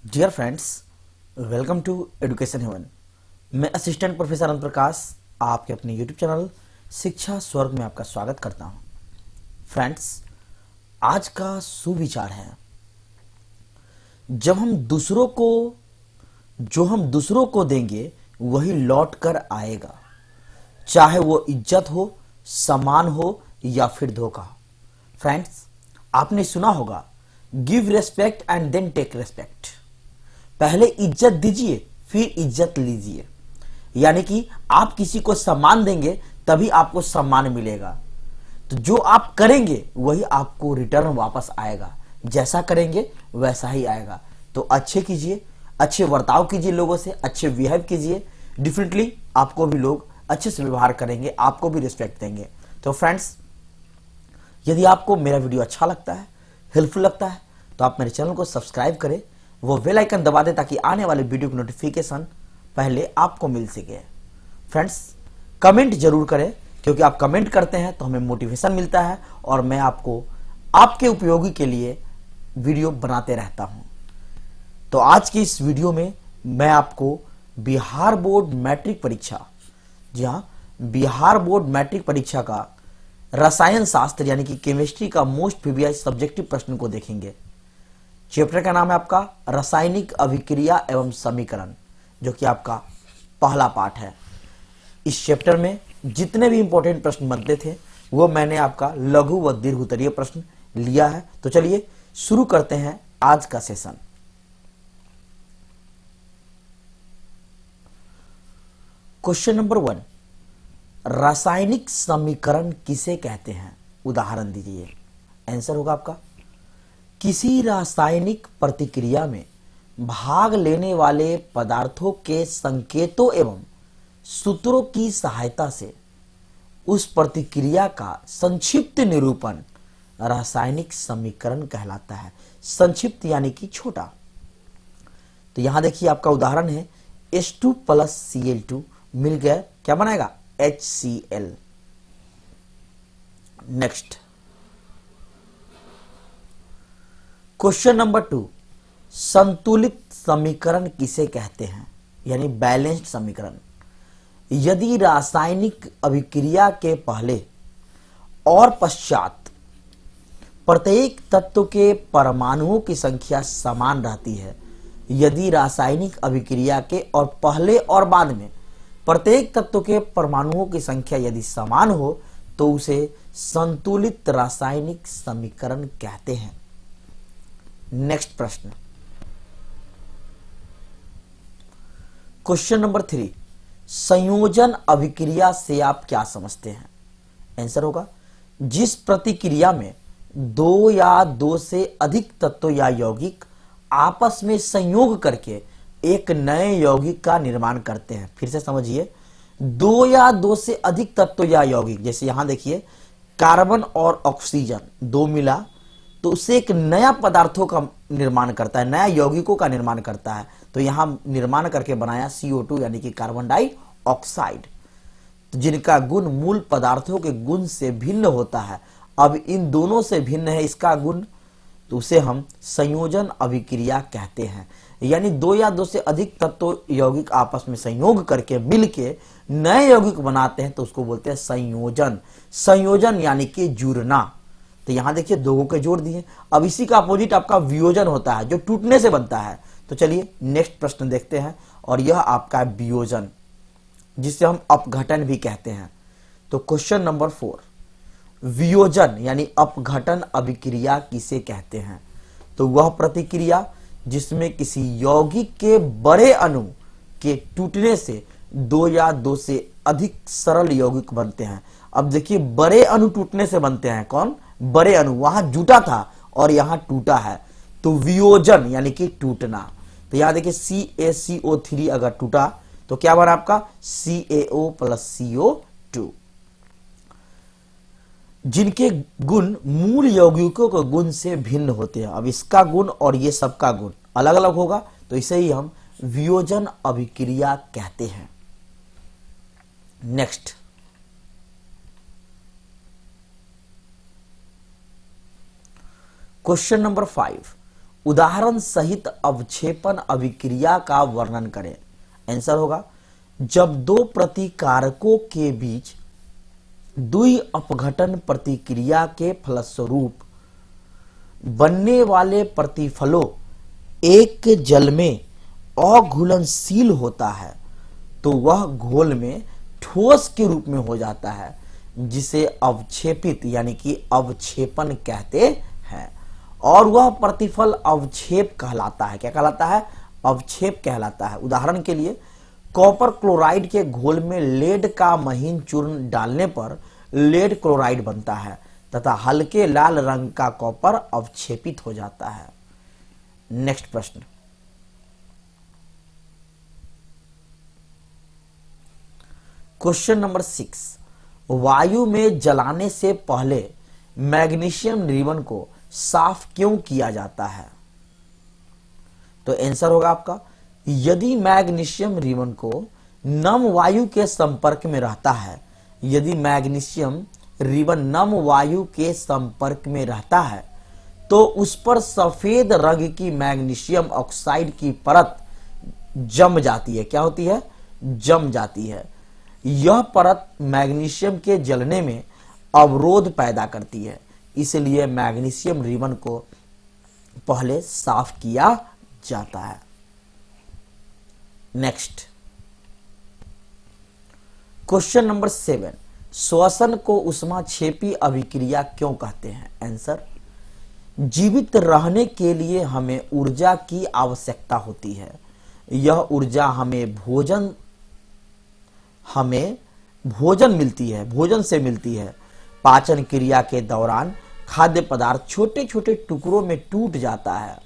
Dear friends, welcome to Education Heaven. मैं assistant professor Anant Prakash आपके अपने यूट्यूब चैनल शिक्षा स्वर्ग में आपका स्वागत करता हूं। फ्रेंड्स, आज का सुविचार है, जब हम दूसरों को जो हम दूसरों को देंगे वही लौट कर आएगा, चाहे वो इज्जत हो, सम्मान हो या फिर धोखा। फ्रेंड्स, आपने सुना होगा, give respect and then take respect. पहले इज्जत दीजिए फिर इज्जत लीजिए, यानी कि आप किसी को सम्मान देंगे तभी आपको सम्मान मिलेगा। तो जो आप करेंगे वही आपको रिटर्न वापस आएगा, जैसा करेंगे वैसा ही आएगा। तो अच्छे कीजिए, अच्छे बर्ताव कीजिए, लोगों से अच्छे बिहेव कीजिए, डिफरेंटली आपको भी लोग अच्छे से व्यवहार करेंगे, आपको भी रिस्पेक्ट देंगे। तो फ्रेंड्स, यदि आपको मेरा वीडियो अच्छा लगता है, हेल्पफुल लगता है, तो आप मेरे चैनल को सब्सक्राइब करें, वो बेल आइकन दबा दें ताकि आने वाले वीडियो की नोटिफिकेशन पहले आपको मिल सके। फ्रेंड्स, कमेंट जरूर करें, क्योंकि आप कमेंट करते हैं तो हमें मोटिवेशन मिलता है और मैं आपको आपके उपयोगी के लिए वीडियो बनाते रहता हूं। तो आज की इस वीडियो में मैं आपको बिहार बोर्ड मैट्रिक परीक्षा, जी हाँ, बिहार बोर्ड मैट्रिक परीक्षा का रसायन शास्त्र यानी कि केमिस्ट्री का मोस्ट प्रीवियस सब्जेक्टिव प्रश्न को देखेंगे। चैप्टर का नाम है आपका रासायनिक अभिक्रिया एवं समीकरण, जो कि आपका पहला पार्ट है। इस चैप्टर में जितने भी इंपॉर्टेंट प्रश्न बनते थे वो मैंने आपका लघु व दीर्घ उत्तरीय प्रश्न लिया है। तो चलिए शुरू करते हैं आज का सेशन। क्वेश्चन नंबर 1, रासायनिक समीकरण किसे कहते हैं? उदाहरण दीजिए। आंसर होगा आपका, किसी रासायनिक प्रतिक्रिया में भाग लेने वाले पदार्थों के संकेतों एवं सूत्रों की सहायता से उस प्रतिक्रिया का संक्षिप्त निरूपण रासायनिक समीकरण कहलाता है। संक्षिप्त यानी कि छोटा। तो यहां देखिए, आपका उदाहरण है H2 प्लस Cl2 मिल गया, क्या बनाएगा? HCl। नेक्स्ट, क्वेश्चन नंबर 2, संतुलित समीकरण किसे कहते हैं? यानी बैलेंस्ड समीकरण। यदि रासायनिक अभिक्रिया के पहले और पश्चात प्रत्येक तत्व के परमाणुओं की संख्या समान रहती है, यदि रासायनिक अभिक्रिया के और पहले और बाद में प्रत्येक तत्व के परमाणुओं की संख्या यदि समान हो तो उसे संतुलित रासायनिक समीकरण कहते हैं। नेक्स्ट प्रश्न, क्वेश्चन नंबर 3, संयोजन अभिक्रिया से आप क्या समझते हैं? आंसर होगा, जिस प्रतिक्रिया में दो या दो से अधिक तत्व या यौगिक आपस में संयोग करके एक नए यौगिक का निर्माण करते हैं। फिर से समझिए, दो या दो से अधिक तत्व या यौगिक, जैसे यहां देखिए कार्बन और ऑक्सीजन दो मिला तो उससे एक नया पदार्थों का निर्माण करता है, नया यौगिकों का निर्माण करता है। तो यहां निर्माण करके बनाया CO2 यानी कि कार्बन डाइऑक्साइड, जिनका गुण मूल पदार्थों के गुण से भिन्न होता है। अब इन दोनों से भिन्न है इसका गुण, तो उसे हम संयोजन अभिक्रिया कहते हैं। यानी दो या दो से अधिक तत्व यौगिक आपस में संयोग करके मिलके नए यौगिक बनाते हैं, तो उसको बोलते हैं संयोजन। संयोजन यानी कि जुड़ना। तो यहां देखिए, दो के जोड़ दिए। अब इसी का अपोजिट आपका वियोजन होता है, जो टूटने से बनता है। तो चलिए नेक्स्ट प्रश्न देखते हैं, और यह आपका वियोजन, जिसे हम अपघटन भी कहते हैं। तो क्वेश्चन नंबर 4, वियोजन यानी अपघटन अभिक्रिया किसे कहते हैं? तो वह प्रतिक्रिया जिसमें किसी यौगिक के बड़े अणु के टूटने से दो या दो से अधिक सरल यौगिक बनते हैं। अब देखिए, बड़े अणु टूटने से बनते हैं। कौन? बड़े अणु। वहां जुटा था और यहां टूटा है, तो वियोजन यानी कि टूटना। तो यहां देखिए, CaCO3 अगर टूटा तो क्या बना आपका? CaO प्लस CO2, जिनके गुण मूल यौगिकों के गुण से भिन्न होते हैं। अब इसका गुण और ये सबका गुण अलग अलग होगा, तो इसे ही हम वियोजन अभिक्रिया कहते हैं। नेक्स्ट, क्वेश्चन नंबर 5, उदाहरण सहित अवक्षेपण अभिक्रिया का वर्णन करें। आंसर होगा, जब दो प्रतिकारकों के बीच द्वि अपघटन प्रतिक्रिया के फलस्वरूप बनने वाले प्रतिफलों एक के जल में अघुलनशील होता है तो वह घोल में ठोस के रूप में हो जाता है, जिसे अवक्षेपित यानी कि अवक्षेपण कहते हैं, और वह प्रतिफल अवक्षेप कहलाता है। क्या कहलाता है? अवक्षेप कहलाता है। उदाहरण के लिए, कॉपर क्लोराइड के घोल में लेड का महीन चूर्ण डालने पर लेड क्लोराइड बनता है तथा हल्के लाल रंग का कॉपर अवक्षेपित हो जाता है। नेक्स्ट प्रश्न, क्वेश्चन नंबर 6, वायु में जलाने से पहले मैग्नीशियम रिबन को साफ क्यों किया जाता है? तो आंसर होगा आपका, यदि मैग्नीशियम रिबन को नम वायु के संपर्क में रहता है, यदि मैग्नीशियम रिबन नम वायु के संपर्क में रहता है तो उस पर सफेद रंग की मैग्नीशियम ऑक्साइड की परत जम जाती है। क्या होती है? जम जाती है। यह परत मैग्नीशियम के जलने में अवरोध पैदा करती है, इसलिए मैग्नीशियम रिबन को पहले साफ किया जाता है। नेक्स्ट, क्वेश्चन नंबर 7, श्वसन को ऊष्माक्षेपी अभिक्रिया क्यों कहते हैं? आंसर, जीवित रहने के लिए हमें ऊर्जा की आवश्यकता होती है। यह ऊर्जा हमें भोजन से मिलती है। पाचन क्रिया के दौरान खाद्य पदार्थ छोटे छोटे टुकड़ों में टूट जाता है,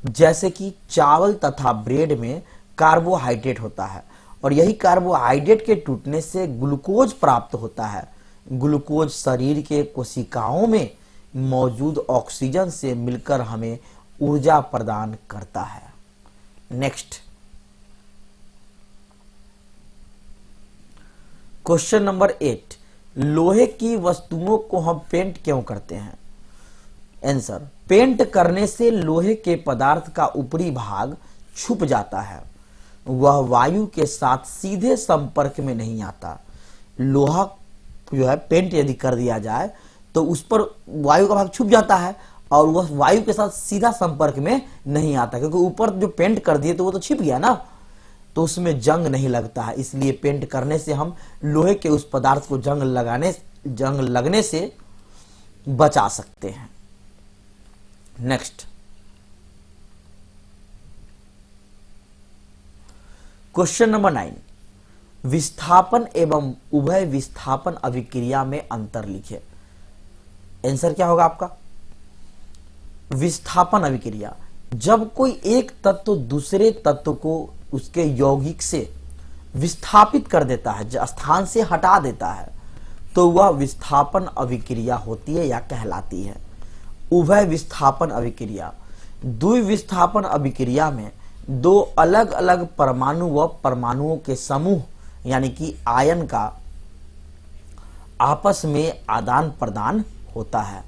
जैसे कि चावल तथा ब्रेड में कार्बोहाइड्रेट होता है, और यही कार्बोहाइड्रेट के टूटने से ग्लूकोज प्राप्त होता है। ग्लूकोज शरीर के कोशिकाओं में मौजूद ऑक्सीजन से मिलकर हमें ऊर्जा प्रदान करता है। नेक्स्ट, क्वेश्चन नंबर 8, लोहे की वस्तुओं को हम पेंट क्यों करते हैं? आंसर, पेंट करने से लोहे के पदार्थ का ऊपरी भाग छुप जाता है, वह वायु के साथ सीधे संपर्क में नहीं आता। लोहा जो है पेंट यदि कर दिया जाए तो उस पर वायु का भाग छुप जाता है और वह वायु के साथ सीधा संपर्क में नहीं आता, क्योंकि ऊपर जो पेंट कर दिए तो वो तो छिप गया ना, तो उसमें जंग नहीं लगता है। इसलिए पेंट करने से हम लोहे के उस पदार्थ को जंग लगने से बचा सकते हैं। नेक्स्ट, क्वेश्चन नंबर 9, विस्थापन एवं उभय विस्थापन अभिक्रिया में अंतर लिखें। आंसर क्या होगा आपका? विस्थापन अभिक्रिया, जब कोई एक तत्व दूसरे तत्व को उसके यौगिक से विस्थापित कर देता है, स्थान से हटा देता है, तो वह विस्थापन अभिक्रिया होती है या कहलाती है। उभय विस्थापन अभिक्रिया, द्विविस्थापन अभिक्रिया में दो अलग अलग परमाणु व परमाणुओं के समूह यानी कि आयन का आपस में आदान प्रदान होता है।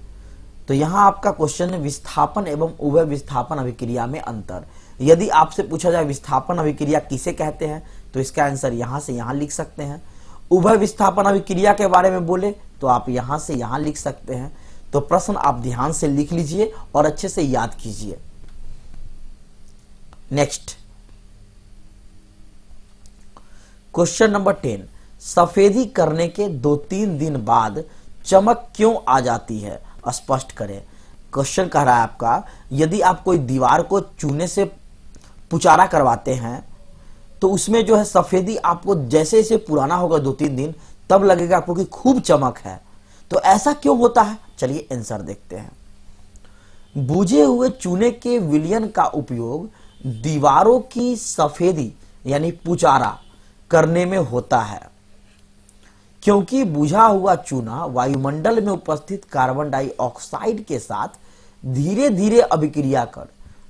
तो यहां आपका क्वेश्चन है विस्थापन एवं उभय विस्थापन अभिक्रिया में अंतर। यदि आपसे पूछा जाए विस्थापन अभिक्रिया किसे कहते हैं तो इसका आंसर यहां से यहां लिख सकते हैं। उभय विस्थापन अभिक्रिया के बारे में बोले तो आप यहां से यहां लिख सकते हैं। तो प्रश्न आप ध्यान से लिख लीजिए और अच्छे से याद कीजिए। नेक्स्ट, क्वेश्चन नंबर 10, सफेदी करने के 2-3 दिन बाद चमक क्यों आ जाती है, स्पष्ट करें। क्वेश्चन कह रहा है आपका, यदि आप कोई दीवार को चूने से पुचारा करवाते हैं तो उसमें जो है सफेदी आपको जैसे जैसे पुराना होगा 2-3 दिन तब लगेगा आपको कि खूब चमक है। तो ऐसा क्यों होता है, चलिए आंसर देखते हैं। बुझे हुए चूने के विलयन का उपयोग दीवारों की सफेदी यानी पुचारा करने में होता है, क्योंकि बुझा हुआ चूना वायुमंडल में उपस्थित कार्बन डाइऑक्साइड के साथ धीरे धीरे अभिक्रिया कर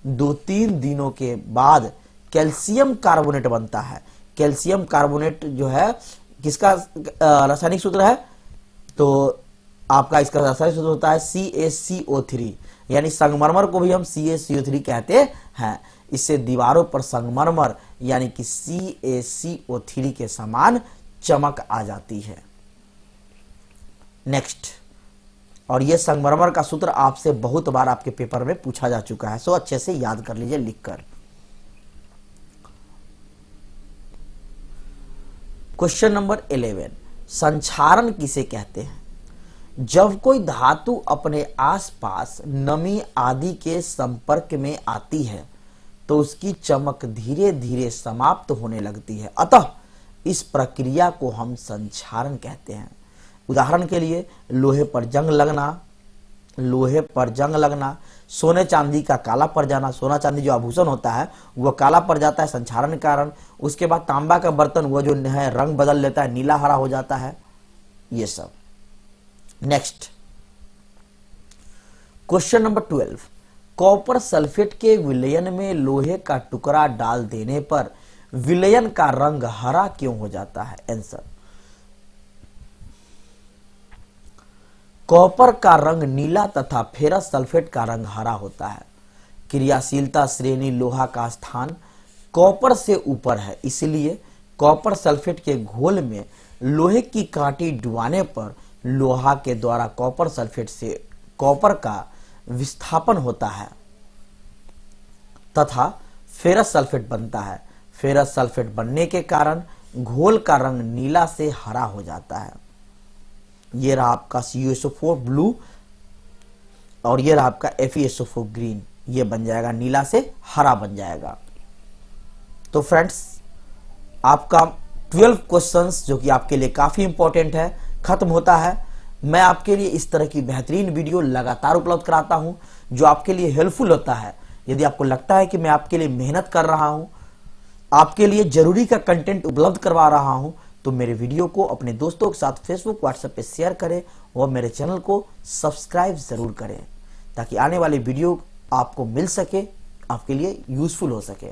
2-3 दिनों के बाद कैल्शियम कार्बोनेट बनता है। कैल्शियम कार्बोनेट जो है किसका रासायनिक सूत्र है, तो आपका इसका रासायनिक सूत्र होता है CaCO3, यानी संगमरमर को भी हम CaCO3 कहते हैं। इससे दीवारों पर संगमरमर यानी कि CaCO3 के समान चमक आ जाती है। नेक्स्ट, और यह संगमरमर का सूत्र आपसे बहुत बार आपके पेपर में पूछा जा चुका है, सो अच्छे से याद कर लीजिए लिखकर। क्वेश्चन नंबर 11, संक्षारण किसे कहते हैं? जब कोई धातु अपने आसपास नमी आदि के संपर्क में आती है तो उसकी चमक धीरे धीरे समाप्त होने लगती है, अतः इस प्रक्रिया को हम संक्षारण कहते हैं। उदाहरण के लिए लोहे पर जंग लगना, सोने चांदी का काला पड़ जाना, सोना चांदी जो आभूषण होता है वह काला पड़ जाता है संक्षारण के कारण। उसके बाद तांबा का बर्तन वह जो है रंग बदल लेता है, नीला हरा हो जाता है, ये सब। Next, question number 12, copper sulphate के विलयन में लोहे का टुकड़ा डाल देने पर विलयन का रंग हरा क्यों हो जाता है? आंसर, कॉपर का रंग नीला तथा फेरस सल्फेट का रंग हरा होता है। क्रियाशीलता श्रेणी लोहा का स्थान कॉपर से ऊपर है, इसलिए कॉपर सल्फेट के घोल में लोहे की कांटी डुबाने पर लोहा के द्वारा कॉपर सल्फेट से कॉपर का विस्थापन होता है तथा फेरस सल्फेट बनता है। फेरस सल्फेट बनने के कारण घोल का रंग नीला से हरा हो जाता है। ये रहा आपका CuSO4 ब्लू और ये रहा आपका FeSO4 ग्रीन, ये बन जाएगा नीला से हरा बन जाएगा। तो फ्रेंड्स, आपका 12 क्वेश्चंस जो कि आपके लिए काफी इंपॉर्टेंट है खत्म होता है। मैं आपके लिए इस तरह की बेहतरीन वीडियो लगातार उपलब्ध कराता हूं जो आपके लिए हेल्पफुल होता है। यदि आपको लगता है कि मैं आपके लिए मेहनत कर रहा हूं, आपके लिए जरूरी का कंटेंट उपलब्ध करवा रहा हूं, तो मेरे वीडियो को अपने दोस्तों के साथ फेसबुक व्हाट्सएप पे शेयर करें और मेरे चैनल को सब्सक्राइब जरूर करें ताकि आने वाली वीडियो आपको मिल सके, आपके लिए यूजफुल हो सके।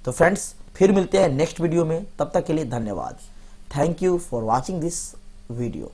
तो फ्रेंड्स, फिर मिलते हैं नेक्स्ट वीडियो में, तब तक के लिए धन्यवाद। Thank you for watching this video.